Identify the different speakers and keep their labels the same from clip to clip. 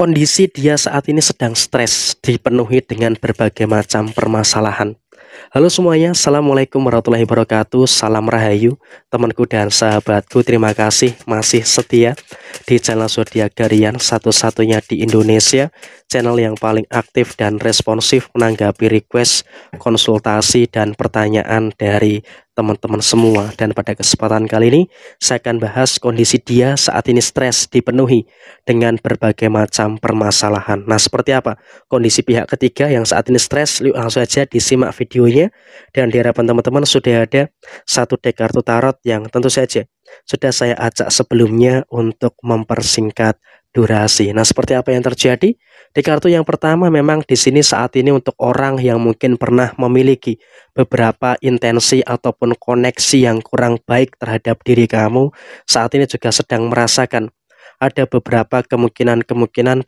Speaker 1: Kondisi dia saat ini sedang stres, dipenuhi dengan berbagai macam permasalahan. Halo semuanya, Assalamualaikum warahmatullahi wabarakatuh. Salam Rahayu, temanku dan sahabatku. Terima kasih masih setia di channel Zodiak Harian, satu-satunya di Indonesia, channel yang paling aktif dan responsif menanggapi request, konsultasi, dan pertanyaan dari teman-teman semua. Dan pada kesempatan kali ini saya akan bahas kondisi dia saat ini stres, dipenuhi dengan berbagai macam permasalahan. Nah, seperti apa kondisi pihak ketiga yang saat ini stres? Yuk langsung saja disimak videonya. Dan di hadapan teman-teman sudah ada satu deck kartu tarot yang tentu saja sudah saya acak sebelumnya untuk mempersingkat durasi. Nah, seperti apa yang terjadi? Di kartu yang pertama memang di sini saat ini untuk orang yang mungkin pernah memiliki beberapa intensi ataupun koneksi yang kurang baik terhadap diri kamu, saat ini juga sedang merasakan ada beberapa kemungkinan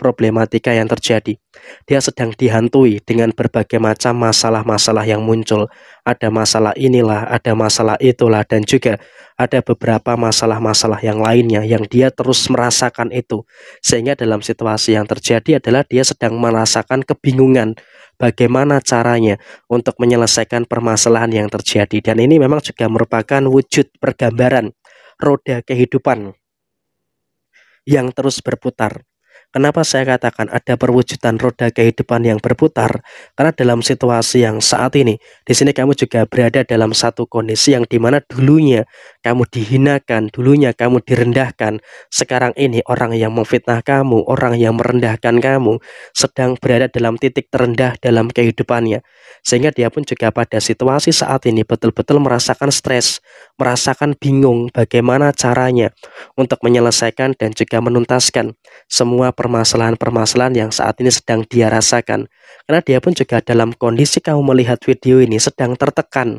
Speaker 1: problematika yang terjadi. Dia sedang dihantui dengan berbagai macam masalah-masalah yang muncul. Ada masalah inilah, ada masalah itulah, dan juga ada beberapa masalah-masalah yang lainnya yang dia terus merasakan itu. Sehingga dalam situasi yang terjadi adalah dia sedang merasakan kebingungan bagaimana caranya untuk menyelesaikan permasalahan yang terjadi. Dan ini memang juga merupakan wujud pergambaran roda kehidupan yang terus berputar. Kenapa saya katakan ada perwujudan roda kehidupan yang berputar? Karena dalam situasi yang saat ini, di sini kamu juga berada dalam satu kondisi yang dimana dulunya kamu dihinakan, dulunya kamu direndahkan. Sekarang ini orang yang memfitnah kamu, orang yang merendahkan kamu, sedang berada dalam titik terendah dalam kehidupannya. Sehingga dia pun juga pada situasi saat ini betul-betul merasakan stres, merasakan bingung bagaimana caranya untuk menyelesaikan dan juga menuntaskan semua permasalahan-permasalahan yang saat ini sedang dia rasakan. Karena dia pun juga dalam kondisi kamu melihat video ini sedang tertekan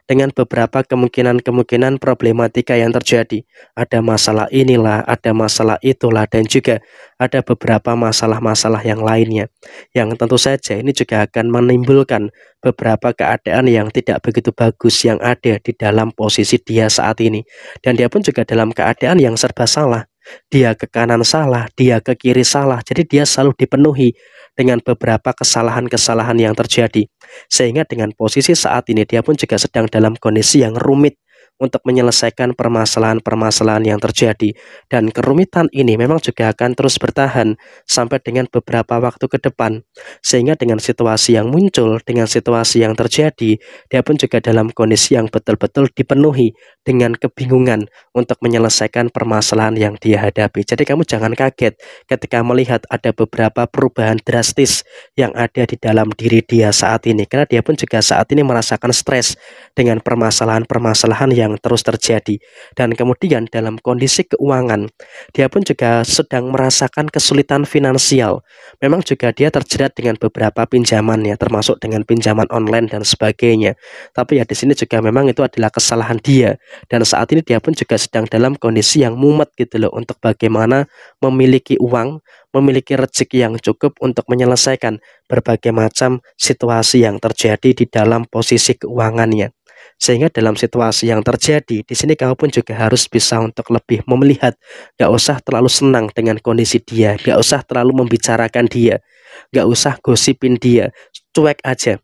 Speaker 1: dengan beberapa kemungkinan problematika yang terjadi. Ada masalah inilah, ada masalah itulah, dan juga ada beberapa masalah-masalah yang lainnya. Yang tentu saja ini juga akan menimbulkan beberapa keadaan yang tidak begitu bagus yang ada di dalam posisi dia saat ini. Dan dia pun juga dalam keadaan yang serba salah. Dia ke kanan salah, dia ke kiri salah. Jadi dia selalu dipenuhi dengan beberapa kesalahan-kesalahan yang terjadi. Sehingga dengan posisi saat ini dia pun juga sedang dalam kondisi yang rumit untuk menyelesaikan permasalahan-permasalahan yang terjadi. Dan kerumitan ini memang juga akan terus bertahan sampai dengan beberapa waktu ke depan. Sehingga dengan situasi yang muncul, dengan situasi yang terjadi, dia pun juga dalam kondisi yang betul-betul dipenuhi dengan kebingungan untuk menyelesaikan permasalahan yang dia hadapi. Jadi kamu jangan kaget ketika melihat ada beberapa perubahan drastis yang ada di dalam diri dia saat ini. Karena dia pun juga saat ini merasakan stres dengan permasalahan-permasalahan yang terus terjadi. Dan kemudian dalam kondisi keuangan, dia pun juga sedang merasakan kesulitan finansial. Memang juga dia terjerat dengan beberapa pinjamannya, termasuk dengan pinjaman online dan sebagainya. Tapi ya di sini juga memang itu adalah kesalahan dia. Dan saat ini dia pun juga sedang dalam kondisi yang mumet gitu loh, untuk bagaimana memiliki uang, memiliki rezeki yang cukup untuk menyelesaikan berbagai macam situasi yang terjadi di dalam posisi keuangannya. Sehingga dalam situasi yang terjadi di sini kamu pun juga harus bisa untuk lebih melihat, gak usah terlalu senang dengan kondisi dia, gak usah terlalu membicarakan dia, gak usah gosipin dia, cuek aja,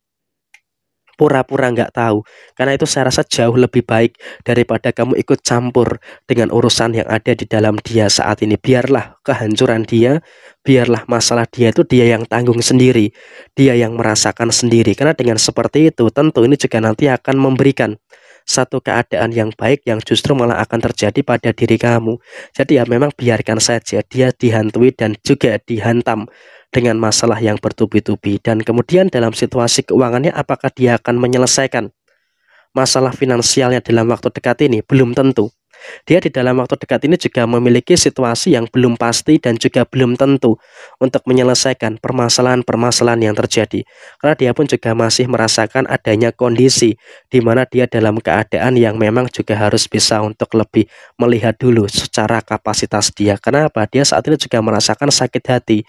Speaker 1: pura-pura nggak tahu. Karena itu saya rasa jauh lebih baik daripada kamu ikut campur dengan urusan yang ada di dalam dia saat ini. Biarlah kehancuran dia, biarlah masalah dia itu dia yang tanggung sendiri, dia yang merasakan sendiri. Karena dengan seperti itu tentu ini juga nanti akan memberikan satu keadaan yang baik yang justru malah akan terjadi pada diri kamu. Jadi ya memang biarkan saja dia dihantui dan juga dihantam dengan masalah yang bertubi-tubi. Dan kemudian dalam situasi keuangannya, apakah dia akan menyelesaikan masalah finansialnya dalam waktu dekat ini? Belum tentu. Dia di dalam waktu dekat ini juga memiliki situasi yang belum pasti dan juga belum tentu untuk menyelesaikan permasalahan-permasalahan yang terjadi. Karena dia pun juga masih merasakan adanya kondisi di mana dia dalam keadaan yang memang juga harus bisa untuk lebih melihat dulu secara kapasitas dia. Kenapa? Dia saat ini juga merasakan sakit hati,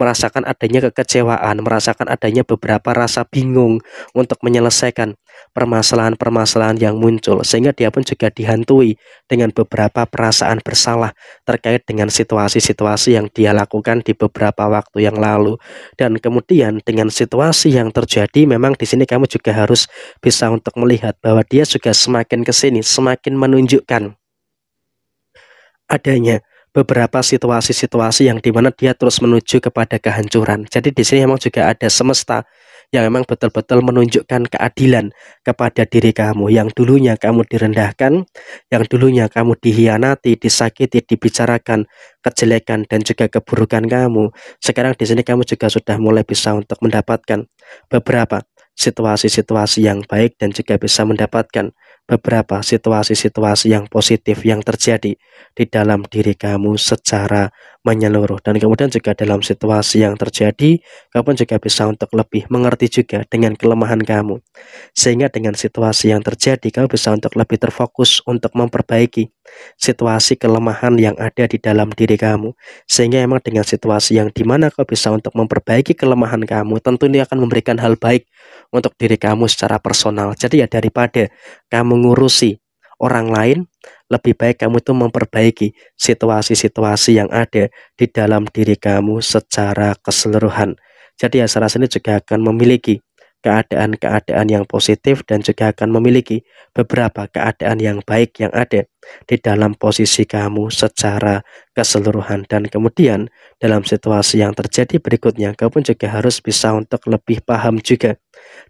Speaker 1: merasakan adanya kekecewaan, merasakan adanya beberapa rasa bingung untuk menyelesaikan permasalahan-permasalahan yang muncul, sehingga dia pun juga dihantui dengan beberapa perasaan bersalah terkait dengan situasi-situasi yang dia lakukan di beberapa waktu yang lalu. Dan kemudian dengan situasi yang terjadi, memang di sini kamu juga harus bisa untuk melihat bahwa dia juga semakin ke sini, semakin menunjukkan adanya beberapa situasi-situasi yang dimana dia terus menuju kepada kehancuran. Jadi di sini memang juga ada semesta yang memang betul-betul menunjukkan keadilan kepada diri kamu, yang dulunya kamu direndahkan, yang dulunya kamu dihianati, disakiti, dibicarakan kejelekan dan juga keburukan kamu. Sekarang di sini kamu juga sudah mulai bisa untuk mendapatkan beberapa situasi-situasi yang baik dan juga bisa mendapatkan beberapa situasi-situasi yang positif yang terjadi di dalam diri kamu secara menyeluruh. Dan kemudian juga dalam situasi yang terjadi, kamu juga bisa untuk lebih mengerti juga dengan kelemahan kamu, sehingga dengan situasi yang terjadi kamu bisa untuk lebih terfokus untuk memperbaiki situasi kelemahan yang ada di dalam diri kamu, sehingga memang dengan situasi yang dimana kau bisa untuk memperbaiki kelemahan kamu, tentu ini akan memberikan hal baik untuk diri kamu secara personal. Jadi ya, daripada kamu ngurusi orang lain, lebih baik kamu itu memperbaiki situasi-situasi yang ada di dalam diri kamu secara keseluruhan. Jadi ya, saya rasa ini juga akan memiliki keadaan-keadaan yang positif dan juga akan memiliki beberapa keadaan yang baik yang ada di dalam posisi kamu secara keseluruhan. Dan kemudian dalam situasi yang terjadi berikutnya, kamu pun juga harus bisa untuk lebih paham juga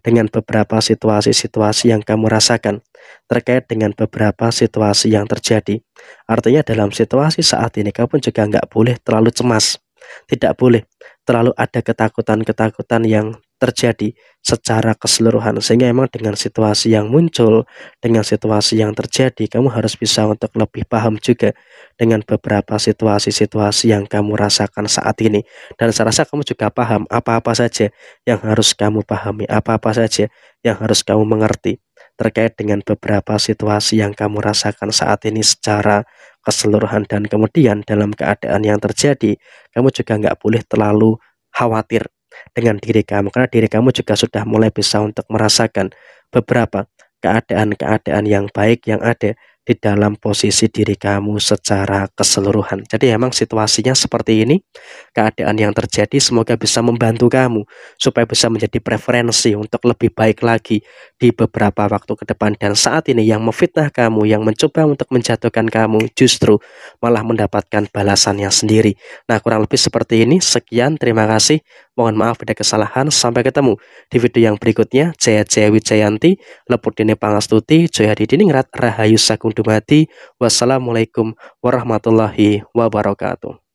Speaker 1: dengan beberapa situasi-situasi yang kamu rasakan terkait dengan beberapa situasi yang terjadi. Artinya dalam situasi saat ini kamu pun juga nggak boleh terlalu cemas, tidak boleh terlalu ada ketakutan-ketakutan yang terjadi secara keseluruhan, sehingga memang dengan situasi yang muncul, dengan situasi yang terjadi, kamu harus bisa untuk lebih paham juga dengan beberapa situasi-situasi yang kamu rasakan saat ini. Dan saya rasa kamu juga paham apa-apa saja yang harus kamu pahami, apa-apa saja yang harus kamu mengerti terkait dengan beberapa situasi yang kamu rasakan saat ini secara keseluruhan. Dan kemudian dalam keadaan yang terjadi, kamu juga nggak boleh terlalu khawatir dengan diri kamu, karena diri kamu juga sudah mulai bisa untuk merasakan beberapa keadaan-keadaan yang baik yang ada di dalam posisi diri kamu secara keseluruhan. Jadi emang situasinya seperti ini, keadaan yang terjadi semoga bisa membantu kamu supaya bisa menjadi preferensi untuk lebih baik lagi di beberapa waktu ke depan. Dan saat ini yang memfitnah kamu, yang mencoba untuk menjatuhkan kamu, justru malah mendapatkan balasannya sendiri. Nah, kurang lebih seperti ini. Sekian, terima kasih. Mohon maaf ada kesalahan. Sampai ketemu di video yang berikutnya. Jaya Jaya Wijayanti, Lepudine Pangastuti, Jaya Didiningrat, Rahayu Sagung Dumadi. Wassalamualaikum warahmatullahi wabarakatuh.